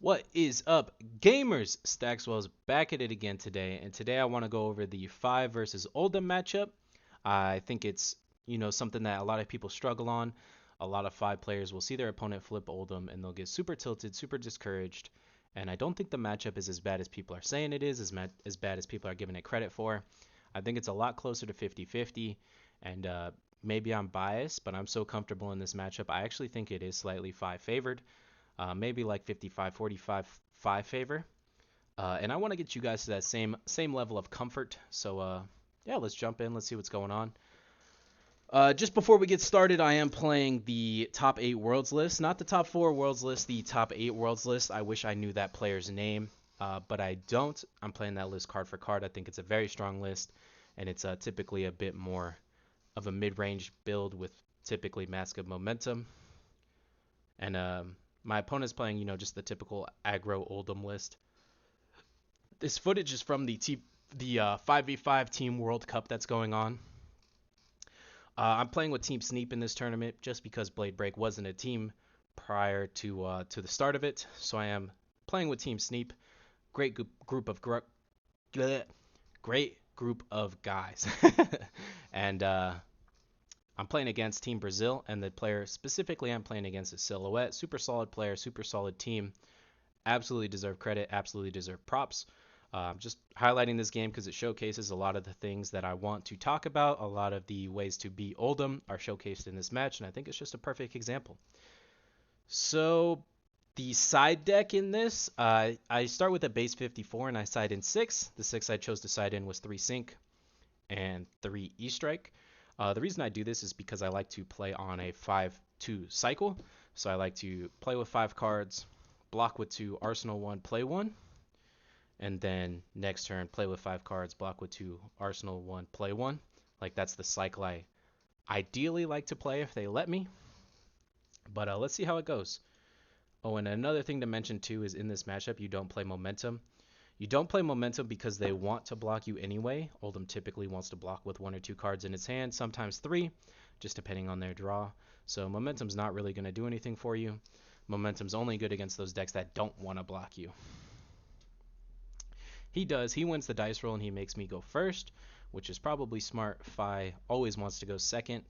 What is up, gamers? Staxwell's back at it again today, and today I want to go over the 5 versus oldhim matchup. I think it's, something that a lot of people struggle on. A lot of 5 players will see their opponent flip oldhim and they'll get super tilted, super discouraged, and I don't think the matchup is as bad as people are saying it is, as bad as people are giving it credit for. I think it's a lot closer to 50-50, and maybe I'm biased, but I'm so comfortable in this matchup. I actually think it is slightly 5 favored, maybe like 55-45 5 favor. And I want to get you guys to that same level of comfort. So yeah, let's jump in. Let's see what's going on. Just before we get started, I am playing the top 8 worlds list, not the top 4 worlds list, the top 8 worlds list. I wish I knew that player's name, but I don't. I'm playing that list card for card. I think it's a very strong list, and it's typically a bit more of a mid-range build with typically massive momentum. And my opponent's playing, just the typical aggro oldhim list. This footage is from the 5v5 Team World Cup that's going on. I'm playing with Team Sneep in this tournament just because Blade Break wasn't a team prior to the start of it. So I am playing with Team Sneep. Great great group of guys. And I'm playing against Team Brazil, and the player specifically I'm playing against is Silhouette. Super solid player, super solid team. Absolutely deserve credit, absolutely deserve props. Just highlighting this game because it showcases a lot of the things that I want to talk about. A lot of the ways to beat oldhim are showcased in this match, and I think it's just a perfect example. So the side deck in this, I start with a base 54 and I side in 6. The 6 I chose to side in was 3 Sync and 3 E-Strike. The reason I do this is because I like to play on a 5-2 cycle. So I like to play with 5 cards, block with 2, arsenal 1, play 1. And then next turn, play with 5 cards, block with 2, arsenal 1, play 1. Like, that's the cycle I ideally like to play if they let me. But let's see how it goes. Oh, and another thing to mention too is in this matchup, you don't play momentum. You don't play momentum because they want to block you anyway. oldhim typically wants to block with 1 or 2 cards in its hand, sometimes 3, just depending on their draw. So momentum's not really going to do anything for you. Momentum's only good against those decks that don't want to block you. He does. He wins the dice roll and he makes me go first, which is probably smart. Fi always wants to go second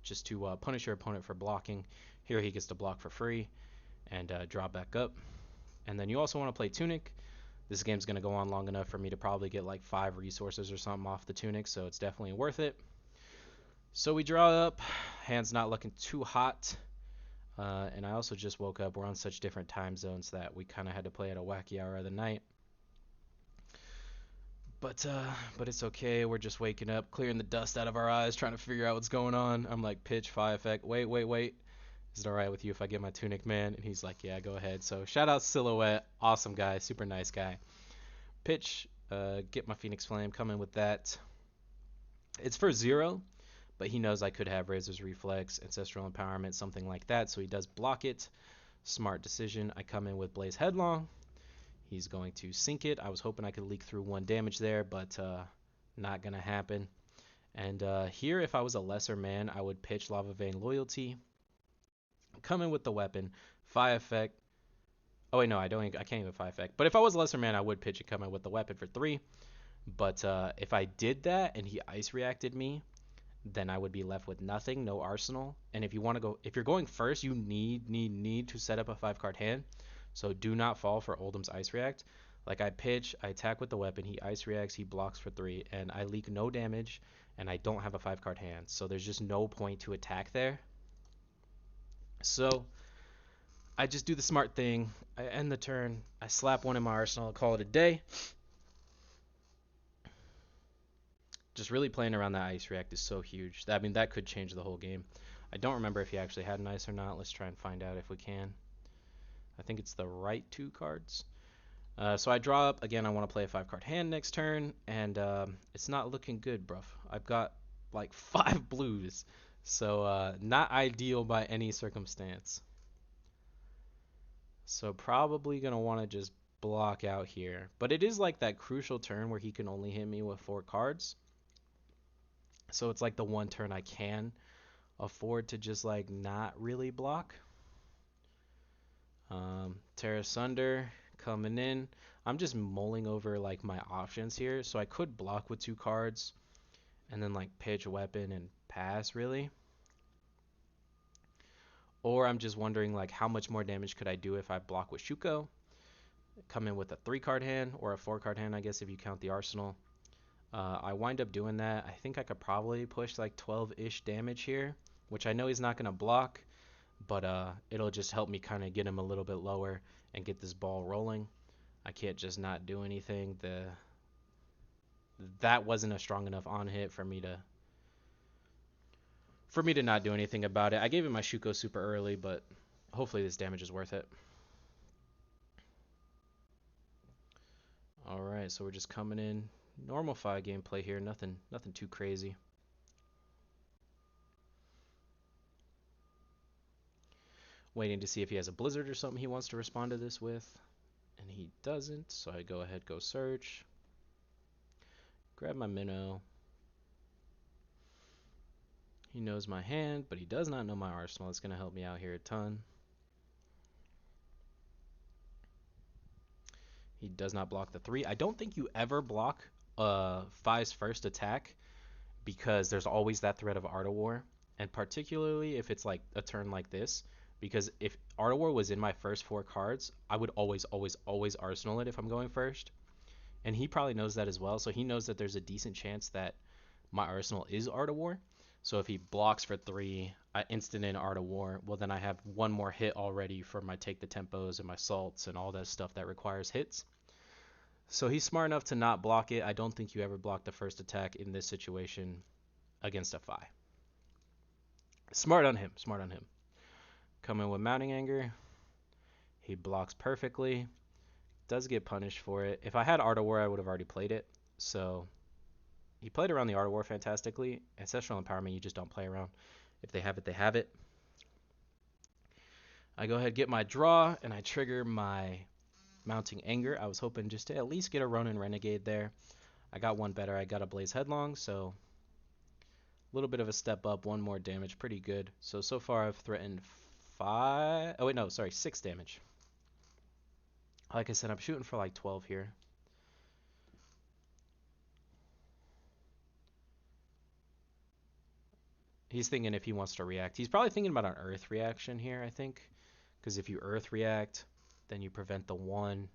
just to punish your opponent for blocking. Here he gets to block for free and draw back up. And then you also want to play Tunic. This game's going to go on long enough for me to probably get like 5 resources or something off the Tunic, so it's definitely worth it. So we draw up. Hand's not looking too hot. And I also just woke up. We're on such different time zones that we kind of had to play at a wacky hour of the night. But it's okay. We're just waking up, clearing the dust out of our eyes, trying to figure out what's going on. I'm like, pitch, Fi effect. Wait. Is it alright with you if I get my Tunic, man? And he's like, yeah, go ahead. So shout out Silhouette. Awesome guy. Super nice guy. Pitch, get my Phoenix Flame. Come in with that. It's for 0, but he knows I could have Razor's Reflex, Ancestral Empowerment, something like that. So he does block it. Smart decision. I come in with Blaze Headlong. He's going to sink it. I was hoping I could leak through 1 damage there, but not going to happen. And here, if I was a lesser man, I would pitch Lava Vein Loyalty. Come in with the weapon. Fi effect. Oh, wait, no, I can't even Fi effect. But if I was a lesser man, I would pitch and come in with the weapon for 3. But if I did that and he ice reacted me, then I would be left with nothing, no arsenal. And if you're going first, you need to set up a 5-card hand. So do not fall for oldhim's ice react. Like, I pitch, I attack with the weapon, he ice reacts, he blocks for 3, and I leak no damage, and I don't have a 5-card hand. So there's just no point to attack there. So I just do the smart thing. I end the turn, I slap 1 in my arsenal, call it a day. Just really playing around that ice react is so huge. I mean, that could change the whole game. I don't remember if he actually had an ice or not. Let's try and find out if we can. I think it's the right 2 cards. So I draw up. Again, I want to play a 5-card hand next turn, and it's not looking good, bruv. I've got like 5 blues, so not ideal by any circumstance. So probably going to want to just block out here. But it is like that crucial turn where he can only hit me with 4 cards. So it's like the one turn I can afford to just like not really block. Tear Asunder coming in. I'm just mulling over like my options here, so I could block with 2 cards and then like pitch weapon and pass really. Or I'm just wondering like how much more damage could I do if I block with Shuko? Come in with a 3 card hand or a 4 card hand, I guess if you count the arsenal. I wind up doing that. I think I could probably push like 12-ish damage here, which I know he's not gonna block, but it'll just help me kind of get him a little bit lower and get this ball rolling. I can't just not do anything. That wasn't a strong enough on hit for me to not do anything about it. I gave him my Shuko super early, but hopefully this damage is worth it. All right, so we're just coming in normal 5 gameplay here. Nothing too crazy. Waiting to see if he has a blizzard or something he wants to respond to this with. And he doesn't, so I go ahead, go search. Grab my minnow. He knows my hand, but he does not know my arsenal. It's going to help me out here a ton. He does not block the 3. I don't think you ever block Fi's first attack because there's always that threat of Art of War. And particularly if it's like a turn like this, because if Art of War was in my first 4 cards, I would always arsenal it if I'm going first. And he probably knows that as well, so he knows that there's a decent chance that my arsenal is Art of War. So if he blocks for 3, I instant in Art of War, well then I have 1 more hit already for my take the tempos and my salts and all that stuff that requires hits. So he's smart enough to not block it. I don't think you ever block the first attack in this situation against a Fi. Smart on him. Coming with Mounting Anger. He blocks perfectly. Does get punished for it. If I had Art of War, I would have already played it. So he played around the Art of War fantastically. Ancestral Empowerment, you just don't play around. If they have it, they have it. I go ahead, get my draw, and I trigger my Mounting Anger. I was hoping just to at least get a Ronin Renegade there. I got one better. I got a Blaze Headlong, so a little bit of a step up. 1 more damage, pretty good. So far I've threatened 5. Oh wait, no, sorry, 6 damage. Like I said, I'm shooting for like 12 here. He's thinking if he wants to react. He's probably thinking about an Earth reaction here, I think. Because if you Earth react, then you prevent the 1,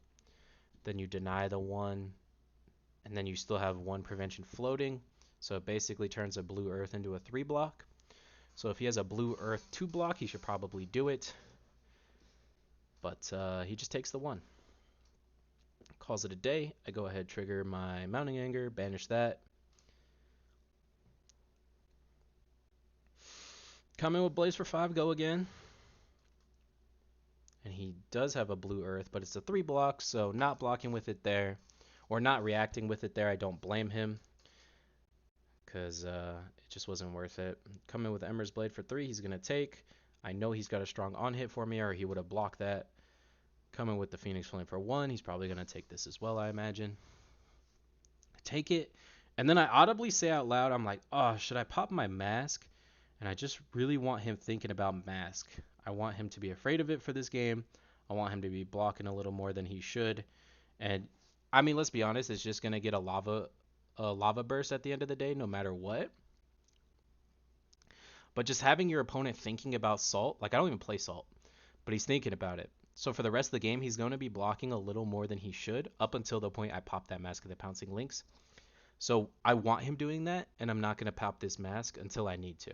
then you deny the 1, and then you still have 1 prevention floating. So it basically turns a blue Earth into a 3 block. So if he has a blue Earth 2 block, he should probably do it. But he just takes the 1. Calls it a day. I go ahead, trigger my Mounting Anger, banish that. Come in with Blaze for 5, go again. And he does have a blue Earth, but it's a 3 block, so not blocking with it there, or not reacting with it there, I don't blame him. Because it just wasn't worth it. Come in with Ember's Blade for 3, he's going to take. I know he's got a strong on hit for me, or he would have blocked that. Coming with the Phoenix Flame for 1, he's probably going to take this as well, I imagine. Take it, and then I audibly say out loud, I'm like, oh, should I pop my mask? And I just really want him thinking about mask. I want him to be afraid of it for this game. I want him to be blocking a little more than he should. And I mean, let's be honest, it's just gonna get a lava burst at the end of the day, no matter what. But just having your opponent thinking about salt, like I don't even play salt, but he's thinking about it. So for the rest of the game, he's going to be blocking a little more than he should up until the point I pop that Mask of the Pouncing Lynx. So I want him doing that, and I'm not going to pop this mask until I need to.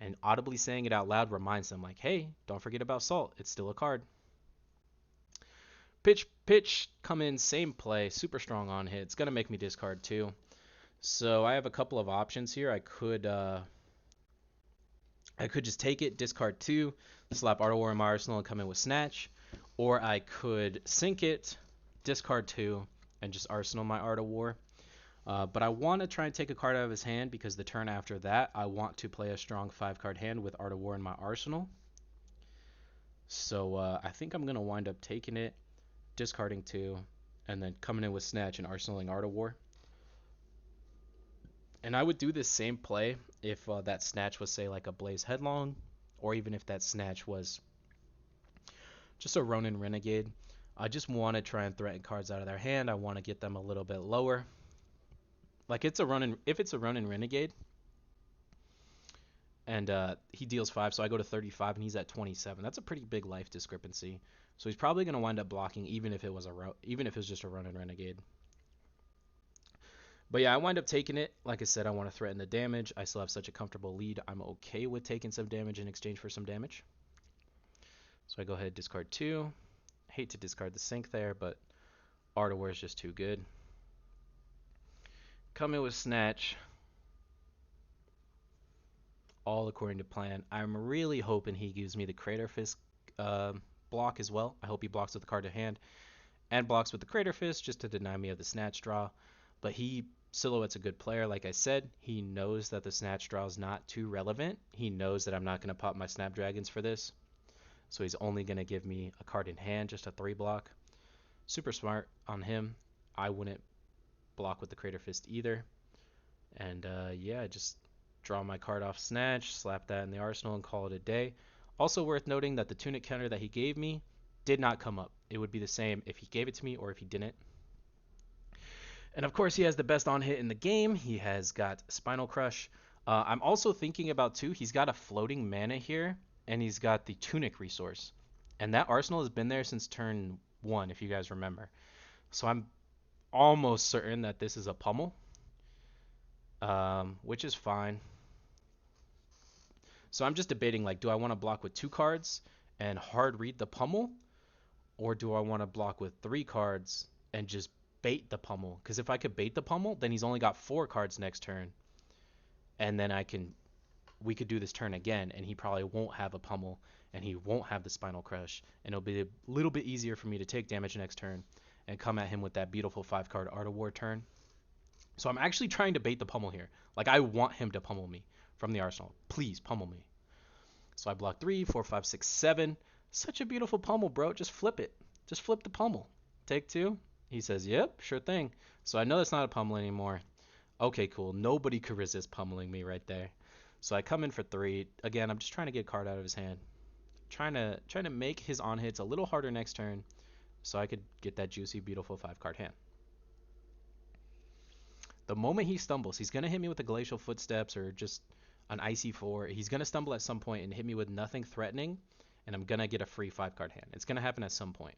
And audibly saying it out loud reminds them, like, hey, don't forget about salt. It's still a card. Pitch, come in, same play, super strong on hit. It's going to make me discard too. So I have a couple of options here. I could just take it, discard 2, slap Art of War in my arsenal and come in with Snatch. Or I could sink it, discard 2, and just arsenal my Art of War. But I want to try and take a card out of his hand because the turn after that, I want to play a strong 5-card hand with Art of War in my arsenal. So I think I'm going to wind up taking it, discarding 2, and then coming in with Snatch and arsenaling Art of War. And I would do this same play if that Snatch was, say, like a Blaze Headlong, or even if that Snatch was Just a Ronin Renegade. I just want to try and threaten cards out of their hand. I want to get them a little bit lower. Like it's a Ronin, if it's a Ronin Renegade, and he deals 5, so I go to 35 and he's at 27. That's a pretty big life discrepancy. So he's probably going to wind up blocking even if it was just a Ronin Renegade. But yeah, I wind up taking it. Like I said, I want to threaten the damage. I still have such a comfortable lead. I'm okay with taking some damage in exchange for some damage. So I go ahead and discard 2. Hate to discard the sink there, but Art of War is just too good. Come in with Snatch. All according to plan. I'm really hoping he gives me the Crater Fist block as well. I hope he blocks with the card to hand and blocks with the Crater Fist just to deny me of the Snatch draw. But he Silhouette's a good player. Like I said, he knows that the Snatch draw is not too relevant. He knows that I'm not going to pop my Snapdragons for this. So he's only going to give me a card in hand, just a 3 block. Super smart on him. I wouldn't block with the Crater Fist either. And yeah, just draw my card off Snatch, slap that in the arsenal, and call it a day. Also worth noting that the Tunic counter that he gave me did not come up. It would be the same if he gave it to me or if he didn't. And of course, he has the best on hit in the game. He has got Spinal Crush. I'm also thinking about, too, he's got a floating mana here, and he's got the Tunic resource. And that arsenal has been there since turn 1, if you guys remember. So I'm almost certain that this is a pummel, which is fine. So I'm just debating, like, do I want to block with 2 cards and hard read the pummel, or do I want to block with 3 cards and just bait the pummel? Because if I could bait the pummel, then he's only got 4 cards next turn, and then we could do this turn again, and he probably won't have a pummel, and he won't have the Spinal Crush, and it'll be a little bit easier for me to take damage next turn and come at him with that beautiful 5-card Art of War turn. So I'm actually trying to bait the pummel here. Like, I want him to pummel me from the arsenal. Please pummel me. So I block 3, 4, 5, 6, 7. Such a beautiful pummel, bro. Just flip it. Just flip the pummel. Take 2. He says, yep, sure thing. So I know that's not a pummel anymore. Okay, cool. Nobody could resist pummeling me right there. So I come in for 3. Again, I'm just trying to get a card out of his hand. Trying to make his on hits a little harder next turn so I could get that juicy, beautiful 5-card hand. The moment he stumbles, he's going to hit me with the Glacial Footsteps or just an Icy 4. He's going to stumble at some point and hit me with nothing threatening, and I'm going to get a free 5-card hand. It's going to happen at some point.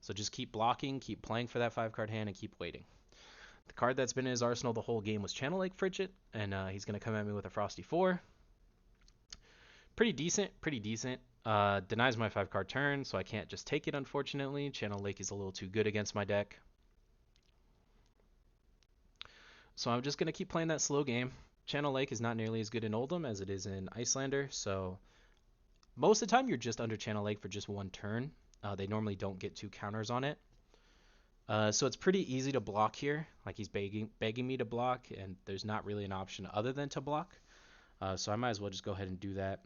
So just keep blocking, keep playing for that 5-card hand, and keep waiting. The card that's been in his arsenal the whole game was Channel Lake Frigid, and he's going to come at me with a Frosty 4. Pretty decent, pretty decent. Denies my 5-card turn, so I can't just take it, unfortunately. Channel Lake is a little too good against my deck. So I'm just going to keep playing that slow game. Channel Lake is not nearly as good in Oldhim as it is in Icelander, so most of the time you're just under Channel Lake for just 1 turn. They normally don't get 2 counters on it. So it's pretty easy to block here. Like, he's begging me to block, and there's not really an option other than to block. So I might as well just go ahead and do that.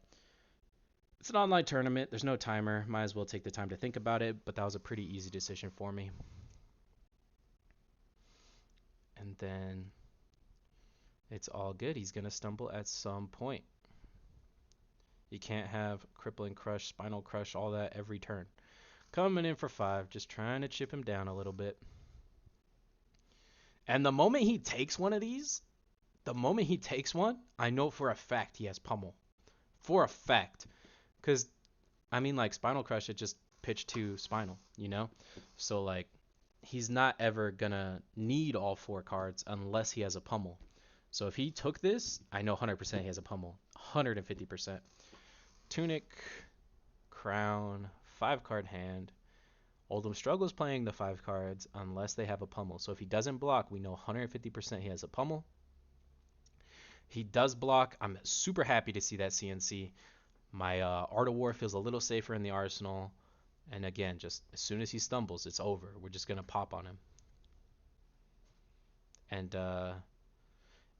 It's an online tournament. There's no timer. Might as well take the time to think about it, but that was a pretty easy decision for me. And then it's all good. He's going to stumble at some point. You can't have Crippling Crush, Spinal Crush, all that every turn. Coming in for 5, just trying to chip him down a little bit. And the moment he takes one of these, I know for a fact he has pummel. For a fact. Because, I mean, like, Spinal Crush, it just pitched to Spinal, you know? So, like, he's not ever going to need all 4 cards unless he has a pummel. So if he took this, I know 100% he has a pummel. 150%. Tunic, Crown, 5-card hand. Oldhim struggles playing the 5 cards unless they have a pummel. So if he doesn't block, we know 150% he has a pummel. He does block. I'm super happy to see that CNC. My Art of War feels a little safer in the arsenal. And again, just as soon as he stumbles, it's over. We're just going to pop on him. And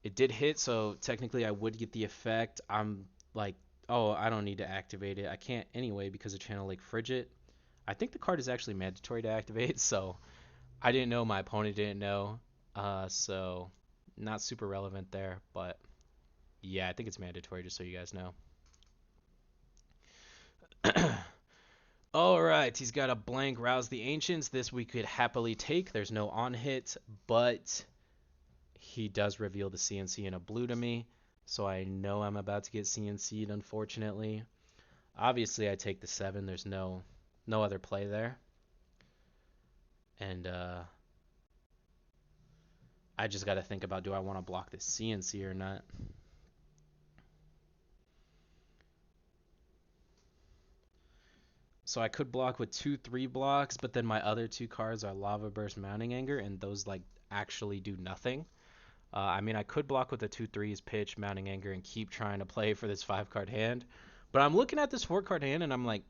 it did hit, so technically I would get the effect. I'm like, oh, I don't need to activate it. I can't anyway because of Channel Lake Frigid. I think the card is actually mandatory to activate, so I didn't know. My opponent didn't know. So not super relevant there, but yeah, I think it's mandatory just so you guys know. All right, he's got a blank Rouse the Ancients. This we could happily take. There's no on hit, but he does reveal the CNC in a blue to me, so I know I'm about to get CNC'd, unfortunately. Obviously, I take the 7. There's no other play there. And I just got to think about, do I want to block this CNC or not? So I could block with 2-3 blocks, but then my other 2 cards are Lava Burst, Mounting Anger, and those like actually do nothing. I mean, I could block with the 2-3s, Pitch, Mounting Anger, and keep trying to play for this 5-card hand. But I'm looking at this 4-card hand, and I'm like,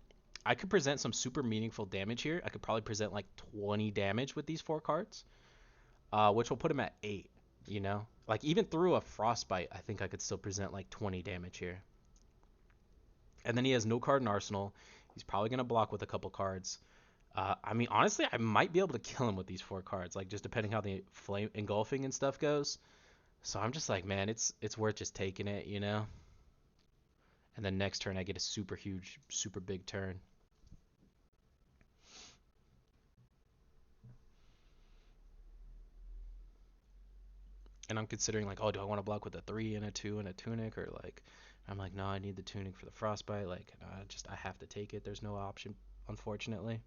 I could present some super meaningful damage here. I could probably present like 20 damage with these 4 cards, which will put him at 8, you know? Like, even through a Frostbite, I think I could still present like 20 damage here. And then he has no card in Arsenal. He's probably going to block with a couple cards. I mean, honestly, I might be able to kill him with these 4 cards, like just depending how the flame engulfing and stuff goes. So I'm just like, man, it's worth just taking it, you know? And then next turn I get a super huge, super big turn. And I'm considering like, oh, do I want to block with a 3 and a 2 and a Tunic, or like, I'm like, no, I need the Tunic for the Frostbite. Like, I have to take it. There's no option, unfortunately.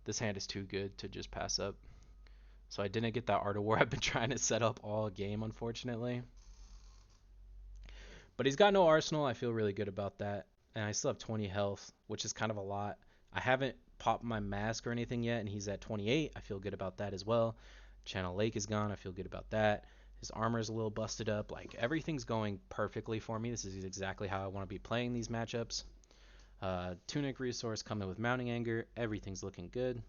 This hand is too good to just pass up. So I didn't get that Art of War I've been trying to set up all game, unfortunately. But he's got no Arsenal. I feel really good about that. And I still have 20 health, which is kind of a lot. I haven't popped my mask or anything yet, and he's at 28. I feel good about that as well. Channel Lake is gone. I feel good about that. His armor is a little busted up. Like, everything's going perfectly for me. This is exactly how I want to be playing these matchups. Tunic resource coming with Mounting Anger. Everything's looking good.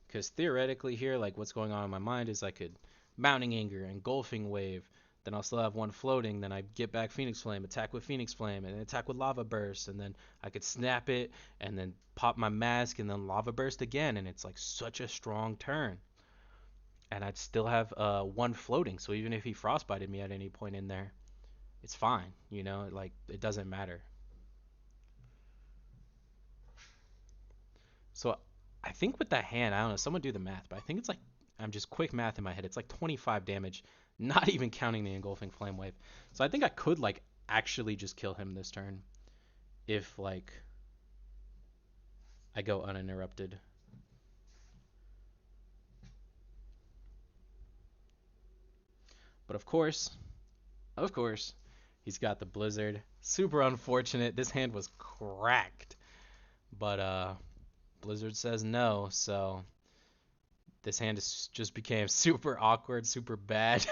Because theoretically here, like, what's going on in my mind is I could Mounting Anger, Engulfing Wave, then I'll still have one floating, then I get back Phoenix Flame, attack with Phoenix Flame, and then attack with Lava Burst, and then I could snap it, and then pop my mask, and then Lava Burst again, and it's like such a strong turn. And I'd still have one floating, so even if he frostbited me at any point in there, it's fine, you know, like, it doesn't matter. So I think with that hand, I don't know, someone do the math, but I think it's like, I'm just quick math in my head. It's like 25 damage, not even counting the engulfing flame wave. So I think I could like actually just kill him this turn if like I go uninterrupted. But of course, he's got the blizzard. Super unfortunate. This hand was cracked. But Blizzard says no, so this hand is just became super awkward, super bad.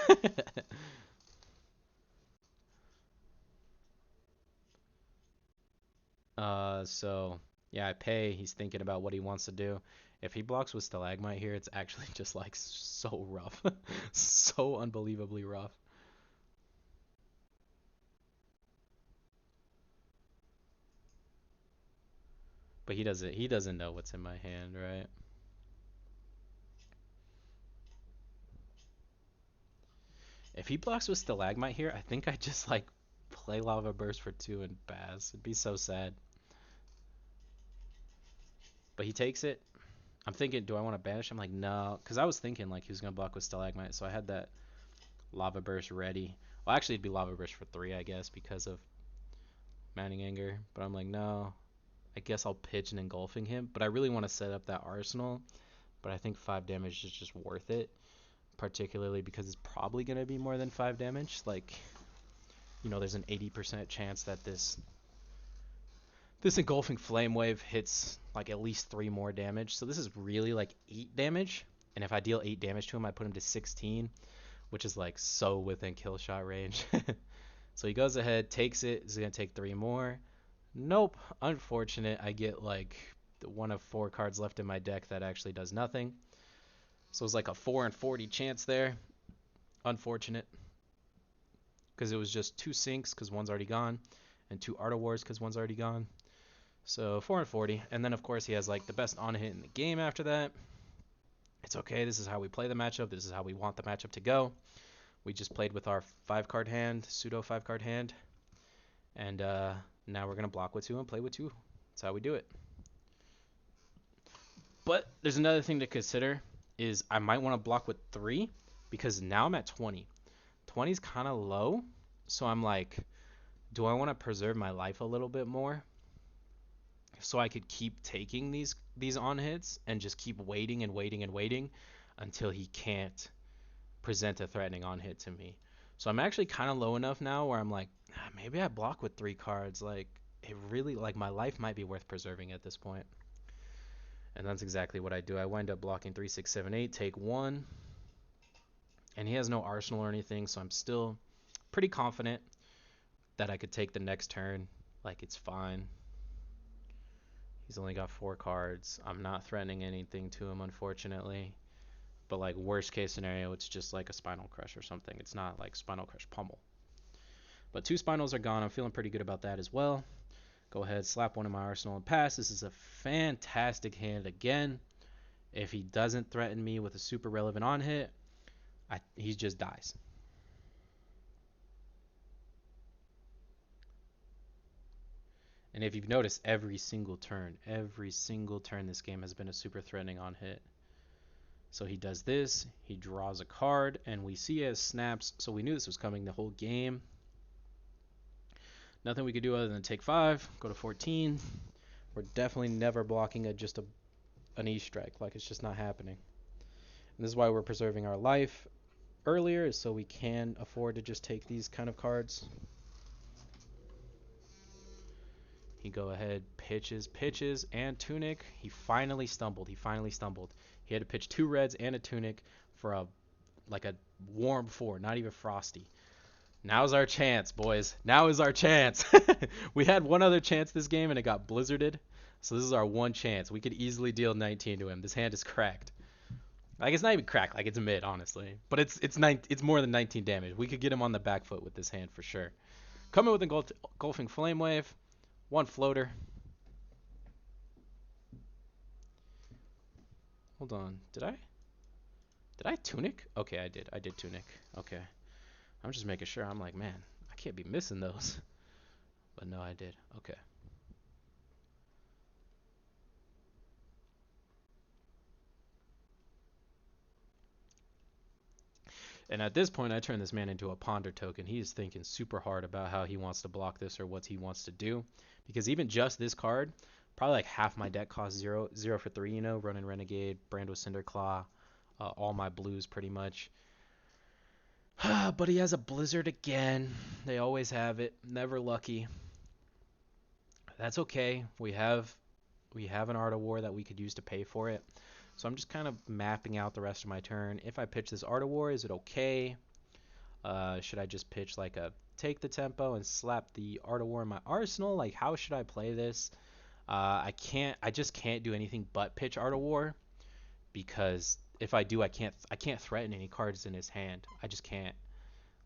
So yeah, I pay. He's thinking about what he wants to do. If he blocks with Stalagmite here, it's actually just like so rough. So unbelievably rough. But he doesn't know what's in my hand, right? If he blocks with Stalagmite here, I think I just like play Lava Burst for 2 and pass. It'd be so sad. But he takes it. I'm thinking, do I want to banish him? Like, no, because I was thinking like he was gonna block with Stalagmite, so I had that Lava Burst ready. Well, actually, it'd be Lava Burst for 3, I guess, because of Mounting Anger. But I'm like, no, I guess I'll pitch and engulfing him. But I really want to set up that arsenal. But I think 5 damage is just worth it, particularly because it's probably gonna be more than 5 damage. Like, there's an 80% chance that this engulfing flame wave hits like at least 3 more damage. So this is really like 8 damage. And if I deal 8 damage to him, I put him to 16, which is like so within kill shot range. So he goes ahead, takes it. He's gonna take 3 more. Nope. Unfortunate. I get like one of 4 cards left in my deck that actually does nothing. So it's like a 4 and 40 chance there. Unfortunate. Because it was just 2 sinks because one's already gone, and 2 Art of Wars because one's already gone. So 4 and 40. And then of course he has like the best on hit in the game after that. It's okay. This is how we play the matchup. This is how we want the matchup to go. We just played with our 5-card hand, pseudo 5-card hand, and now we're gonna block with 2 and play with 2. That's how we do it. But there's another thing to consider is I might want to block with 3 because now I'm at 20. 20 is kind of low, so I'm like, do I want to preserve my life a little bit more so I could keep taking these on hits and just keep waiting and waiting and waiting until he can't present a threatening on hit to me. So I'm actually kind of low enough now where I'm like, maybe I block with 3 cards. Like it really, like my life might be worth preserving at this point. And that's exactly what I do. I wind up blocking 3, 6, 7, 8, take 1. And he has no arsenal or anything, so I'm still pretty confident that I could take the next turn. Like it's fine. He's only got 4 cards. I'm not threatening anything to him, unfortunately. But like worst case scenario, it's just like a Spinal Crush or something. It's not like Spinal Crush Pummel. But 2 Spinals are gone. I'm feeling pretty good about that as well. Go ahead, slap 1 in my arsenal and pass. This is a fantastic hand again. If he doesn't threaten me with a super relevant on hit, he just dies. And if you've noticed, every single turn this game has been a super threatening on hit. So he does this, he draws a card, and we see as snaps, so we knew this was coming the whole game. Nothing we could do other than take 5, go to 14. We're definitely never blocking an E-strike, like it's just not happening. And this is why we're preserving our life earlier, is so we can afford to just take these kind of cards. He go ahead, pitches, and Tunic. He finally stumbled. He had to pitch 2 reds and a Tunic for a warm 4, not even frosty. Now's our chance, boys. Now is our chance. We had one other chance this game, and it got blizzarded. So this is our one chance. We could easily deal 19 to him. This hand is cracked. Like it's not even cracked. Like it's mid, honestly. But it's more than 19 damage. We could get him on the back foot with this hand for sure. Coming with a Engulfing Flame Wave. 1 floater. Hold on. Did I Tunic? Okay, I did. I did Tunic. Okay. I'm just making sure. I'm like, man, I can't be missing those. But no, I did. Okay. And at this point, I turn this man into a ponder token. He is thinking super hard about how he wants to block this or what he wants to do. Because even just this card, probably like half my deck costs 0 for 3, you know, Ronin Renegade, Brando Cinderclaw, all my blues pretty much. But he has a Blizzard again. They always have it. Never lucky. That's okay. We have an Art of War that we could use to pay for it. So I'm just kind of mapping out the rest of my turn. If I pitch this Art of War, is it okay? Should I just pitch like a take the tempo and slap the Art of War in my arsenal? Like how should I play this? I just can't do anything but pitch Art of War because if I do, I can't threaten any cards in his hand. I just can't.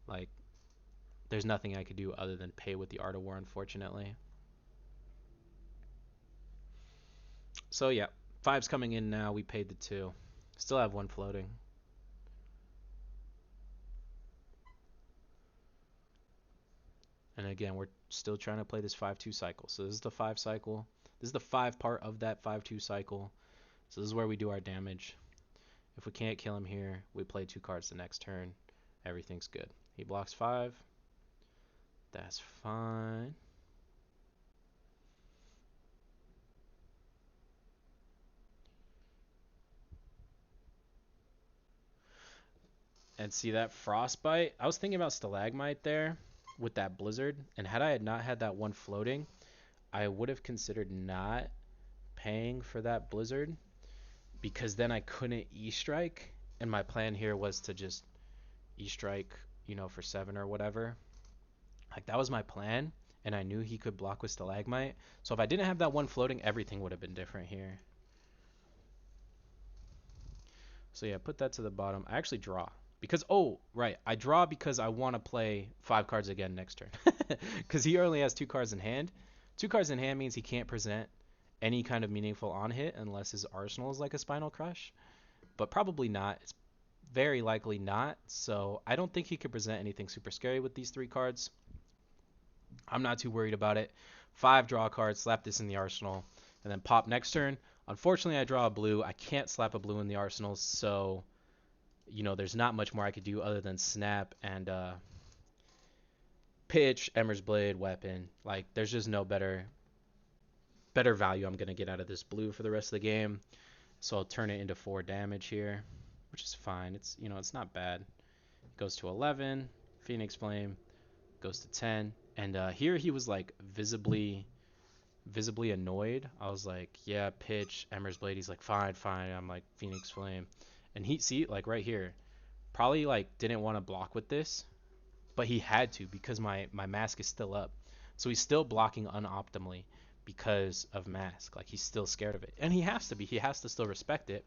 Like there's nothing I could do other than pay with the Art of War, unfortunately. So yeah, 5's coming in now. We paid the 2. Still have 1 floating. And again, we're still trying to play this 5-2 cycle. So this is the 5 cycle. This is the 5 part of that 5-2 cycle. So this is where we do our damage. If we can't kill him here, we play 2 cards the next turn. Everything's good. He blocks 5. That's fine. And see that Frostbite? I was thinking about Stalagmite there with that Blizzard. And had I not had that 1 floating, I would have considered not paying for that Blizzard because then I couldn't E-strike. And my plan here was to just E-strike, you know, for 7 or whatever. Like that was my plan. And I knew he could block with Stalagmite. So if I didn't have that 1 floating, everything would have been different here. So yeah, put that to the bottom. I actually draw. Because, oh, right. I draw because I want to play 5 cards again next turn. Because he only has 2 cards in hand. 2 cards in hand means he can't present any kind of meaningful on hit unless his arsenal is like a Spinal Crush. but probably not. It's very likely not. So I don't think he could present anything super scary with these 3 cards. I'm not too worried about it. 5 draw cards, slap this in the arsenal, and then pop next turn. Unfortunately, I draw a blue. I can't slap a blue in the arsenal, so there's not much more I could do other than snap and pitch, Ember's Blade, weapon. Like, there's just no better value I'm gonna get out of this blue for the rest of the game. So I'll turn it into 4 damage here, which is fine. It's not bad. It goes to 11. Phoenix Flame goes to 10. And here he was like visibly annoyed. I was like, yeah, pitch, Ember's Blade. He's like, fine, fine. I'm like, Phoenix Flame. And he, see, like right here, probably like didn't want to block with this, but he had to because my mask is still up. So he's still blocking unoptimally because of mask. Like, he's still scared of it. And he has to be. He has to still respect it.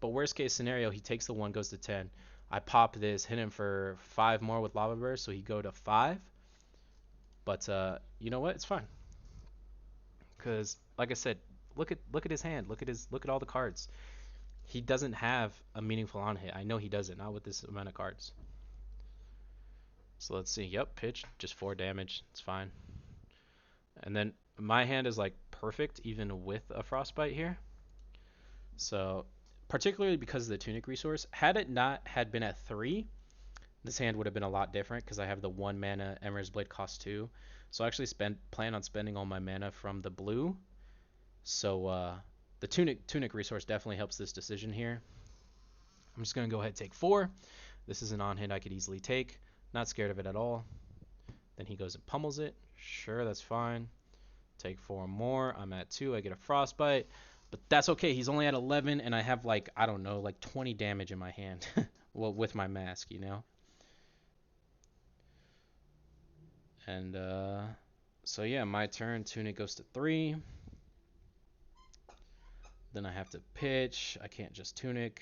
But worst case scenario, he takes the 1, goes to 10. I pop this, hit him for 5 more with Lava Burst, so he go to 5. But you know what? It's fine. Because like I said, look at his hand. Look at all the cards. He doesn't have a meaningful on hit. I know he doesn't. Not with this amount of cards. So let's see. Yep, pitch, just 4 damage. It's fine. And then my hand is like perfect even with a frostbite here. So particularly because of the tunic resource. Had it not had been at 3, this hand would have been a lot different because I have the 1 mana Emerald's Blade cost 2. So I actually plan on spending all my mana from the blue. So the tunic resource definitely helps this decision here. I'm just going to go ahead and take 4. This is an on-hit I could easily take. Not scared of it at all. Then he goes and pummels it. Sure, that's fine. Take 4 more. I'm at 2. I get a frostbite. But that's okay. He's only at 11, and I have, like, I don't know, like 20 damage in my hand. Well, with my mask, And, so yeah, my turn. Tunic goes to 3. Then I have to pitch. I can't just tunic.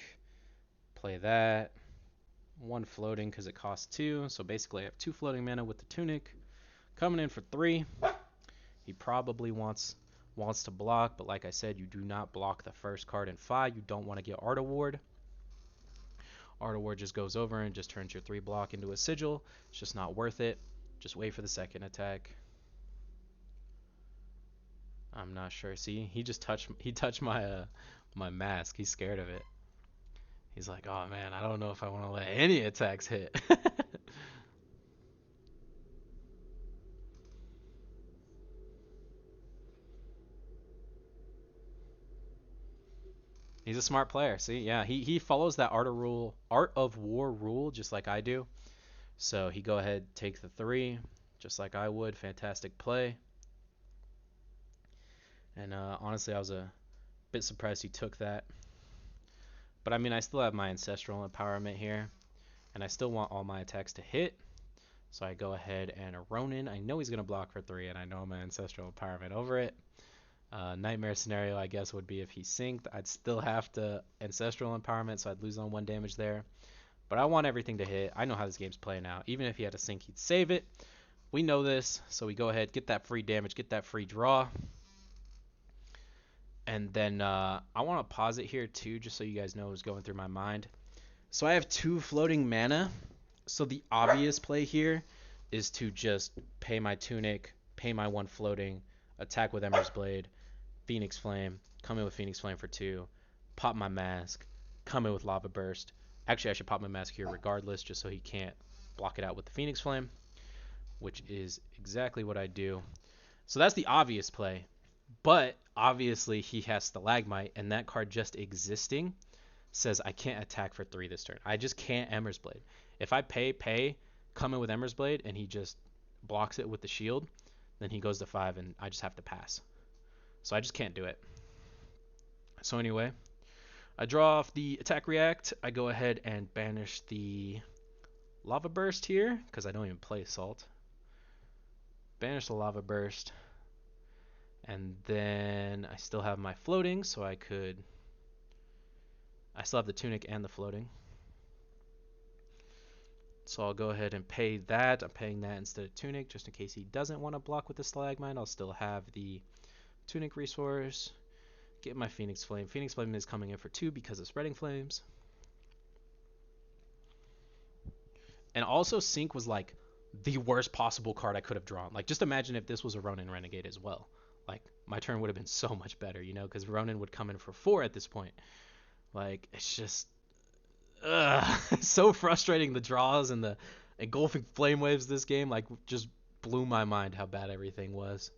Play that. 1 floating because it costs 2. So basically I have 2 floating mana with the tunic. Coming in for 3. He probably wants to block, but like I said, you do not block the first card in 5. You don't want to get Art Award. Art Award just goes over and just turns your 3 block into a sigil. It's just not worth it. Just wait for the second attack. I'm not sure. See, he touched my mask. He's scared of it. He's like, oh man, I don't know if I want to let any attacks hit. He's a smart player. See, yeah, he follows that Art of War rule, just like I do. So he go ahead, take the 3, just like I would. Fantastic play. And honestly, I was a bit surprised he took that. But I mean, I still have my Ancestral Empowerment here, and I still want all my attacks to hit. So I go ahead and a Ronin. I know he's gonna block for 3, and I know my Ancestral Empowerment over it. Nightmare scenario, I guess, would be if he synced. I'd still have to Ancestral Empowerment, so I'd lose on 1 damage there. But I want everything to hit. I know how this game's playing out. Even if he had to sync, he'd save it. We know this, so we go ahead, get that free damage, get that free draw. And then I want to pause it here too, just so you guys know what's going through my mind. So I have 2 floating mana. So the obvious play here is to just pay my tunic, pay my 1 floating, attack with Ember's Blade, Phoenix Flame, come in with Phoenix Flame for 2, pop my mask, come in with Lava Burst. Actually, I should pop my mask here regardless, just so he can't block it out with the Phoenix Flame, which is exactly what I do. So that's the obvious play. But obviously he has Stalagmite, and that card just existing says I can't attack for 3 this turn. I just can't Ember's Blade. If I pay, come in with Ember's Blade, and he just blocks it with the shield, then he goes to 5, and I just have to pass. So I just can't do it. So anyway, I draw off the attack react. I go ahead and banish the Lava Burst here, because I don't even play Salt. Banish the Lava Burst. And then I still have my floating, so I still have the tunic and the floating. So I'll go ahead and pay that. I'm paying that instead of tunic, just in case he doesn't want to block with the stalagmite. I'll still have the tunic resource. Get my Phoenix Flame. Phoenix Flame is coming in for 2 because of Spreading Flames. And also, Sync was like the worst possible card I could have drawn. Like, just imagine if this was a Ronin Renegade as well. Like, my turn would have been so much better, you know, because Ronin would come in for 4 at this point. Like, it's just so frustrating. The draws and the engulfing flame waves this game, like, just blew my mind how bad everything was.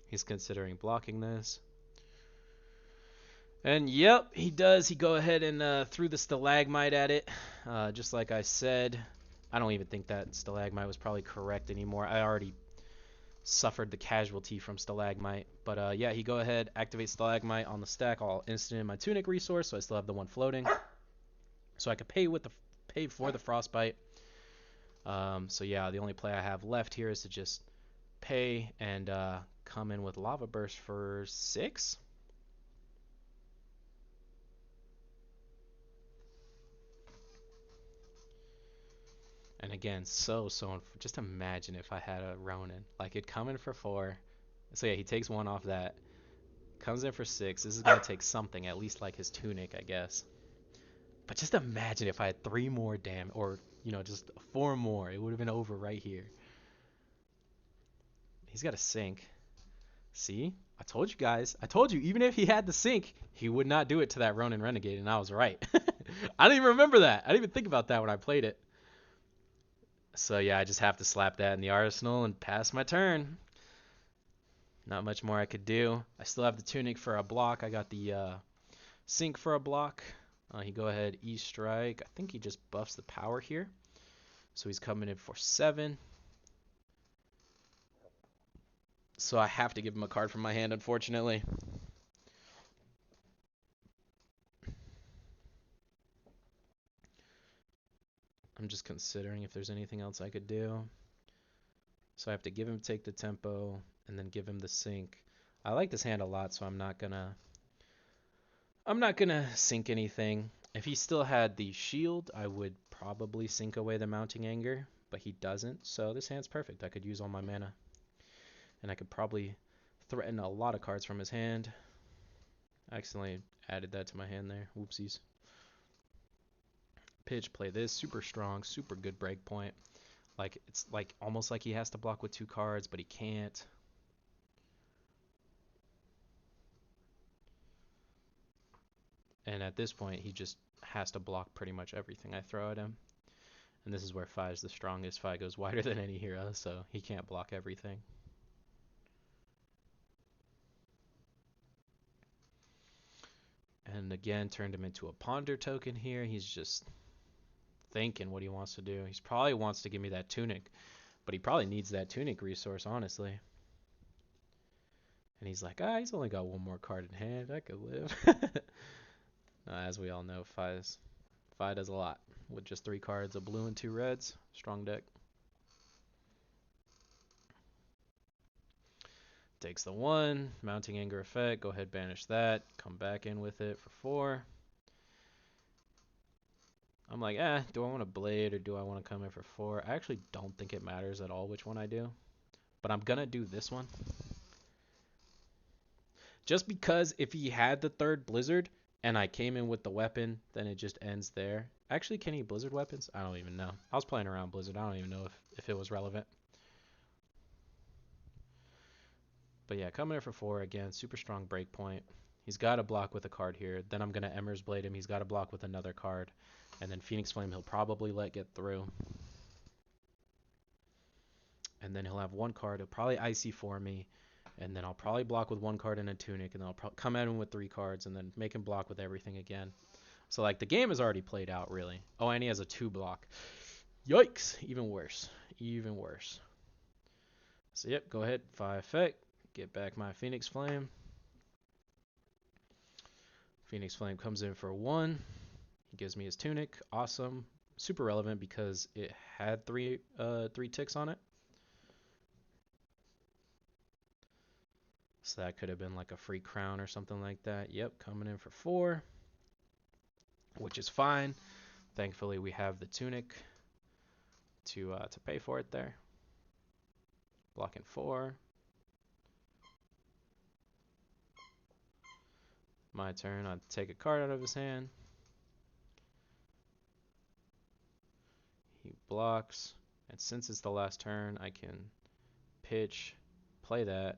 He's considering blocking this. And yep, he does. He go ahead and threw the stalagmite at it, just like I said. I don't even think that stalagmite was probably correct anymore. I already suffered the casualty from stalagmite. But yeah, he go ahead, activate stalagmite on the stack. I'll instant in my tunic resource, so I still have the one floating. So I could pay for the frostbite. So yeah, the only play I have left here is to just pay and come in with lava burst for 6. And again, just imagine if I had a Ronin. Like, it'd come in for 4. So yeah, he takes 1 off that. Comes in for 6. This is going to take something, at least like his tunic, I guess. But just imagine if I had 3 more damage, or, you know, just 4 more. It would have been over right here. He's got a sync. See? I told you guys. I told you, even if he had the sync, he would not do it to that Ronin Renegade, and I was right. I didn't even remember that. I didn't even think about that when I played it. So yeah, I just have to slap that in the arsenal and pass my turn. Not much more I could do. I still have the tunic for a block. I got the sync for a block. He go ahead, E-strike. I think he just buffs the power here. So he's coming in for 7. So I have to give him a card from my hand, unfortunately. I'm just considering if there's anything else I could do. So I have to give him take the tempo and then give him the sync. I like this hand a lot, so I'm not gonna sync anything. If he still had the shield, I would probably sync away the mounting anger, but he doesn't. So this hand's perfect. I could use all my mana, and I could probably threaten a lot of cards from his hand. I accidentally added that to my hand there. Whoopsies. Pitch, play this. Super strong, super good break point. Like, it's like almost like he has to block with 2 cards, but he can't. And at this point, he just has to block pretty much everything I throw at him. And this is where Fi is the strongest. Fi goes wider than any hero, so he can't block everything. And again, turned him into a ponder token here. He's just thinking what he wants to do. He probably wants to give me that tunic, but he probably needs that tunic resource, honestly. And he's like, he's only got 1 more card in hand. I could live. As we all know, Fi does a lot with just 3 cards, a blue and 2 reds. Strong deck. Takes the 1, mounting anger effect. Go ahead, banish that. Come back in with it for 4. I'm like, do I want to blade or do I want to come in for 4? I actually don't think it matters at all which one I do. But I'm going to do this one. Just because if he had the 3rd blizzard and I came in with the weapon, then it just ends there. Actually, can he blizzard weapons? I don't even know. I was playing around blizzard. I don't even know if it was relevant. But yeah, coming in for 4 again. Super strong break point. He's got to block with a card here. Then I'm going to Ember's Blade him. He's got to block with another card. And then Phoenix Flame he'll probably let get through. And then he'll have 1 card. He'll probably Icy for me. And then I'll probably block with 1 card and a tunic. And then I'll come at him with 3 cards. And then make him block with everything again. So, like, the game is already played out, really. Oh, and he has a 2 block. Yikes. Even worse. Even worse. So, yep. Go ahead. 5 effect. Get back my Phoenix Flame. Phoenix Flame comes in for 1. He gives me his tunic. Awesome. Super relevant because it had 3 ticks on it. So that could have been like a free crown or something like that. Yep, coming in for 4, which is fine. Thankfully, we have the tunic to pay for it there. Blocking 4. My turn. I take a card out of his hand. He blocks. And since it's the last turn, I can pitch, play that,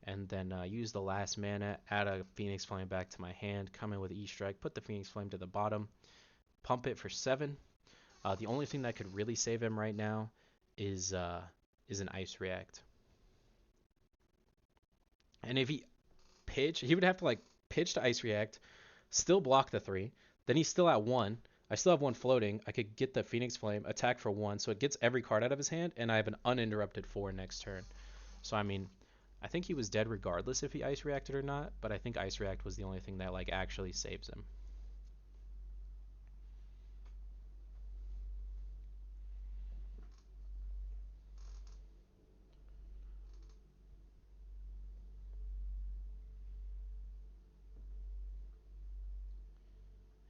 and then use the last mana, add a Phoenix Flame back to my hand, come in with E-Strike, put the Phoenix Flame to the bottom, pump it for 7. The only thing that could really save him right now is an Ice React. And if he would have to like pitch to Ice React, still block the 3. Then he's still at 1. I still have 1 floating. I could get the Phoenix Flame, attack for 1, so it gets every card out of his hand, and I have an uninterrupted 4 next turn. So I mean, I think he was dead regardless if he Ice Reacted or not, but I think Ice React was the only thing that like actually saves him.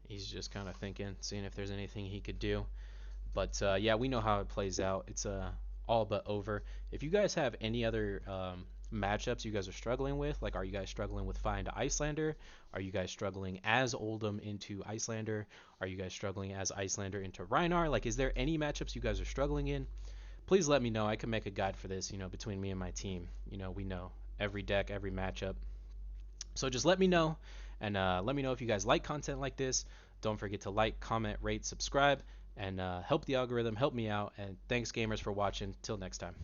He's just kind of thinking, seeing if there's anything he could do. But yeah, we know how it plays out. It's all but over. If you guys have any other matchups you guys are struggling with, like are you guys struggling with Find Icelander? Are you guys struggling as Oldhim into Icelander? Are you guys struggling as Icelander into Rhinar? Like, is there any matchups you guys are struggling in? Please let me know. I can make a guide for this, between me and my team. We know every deck, every matchup. So just let me know, and let me know if you guys like content like this. Don't forget to like, comment, rate, subscribe, and help the algorithm, help me out. And thanks, gamers, for watching. Till next time.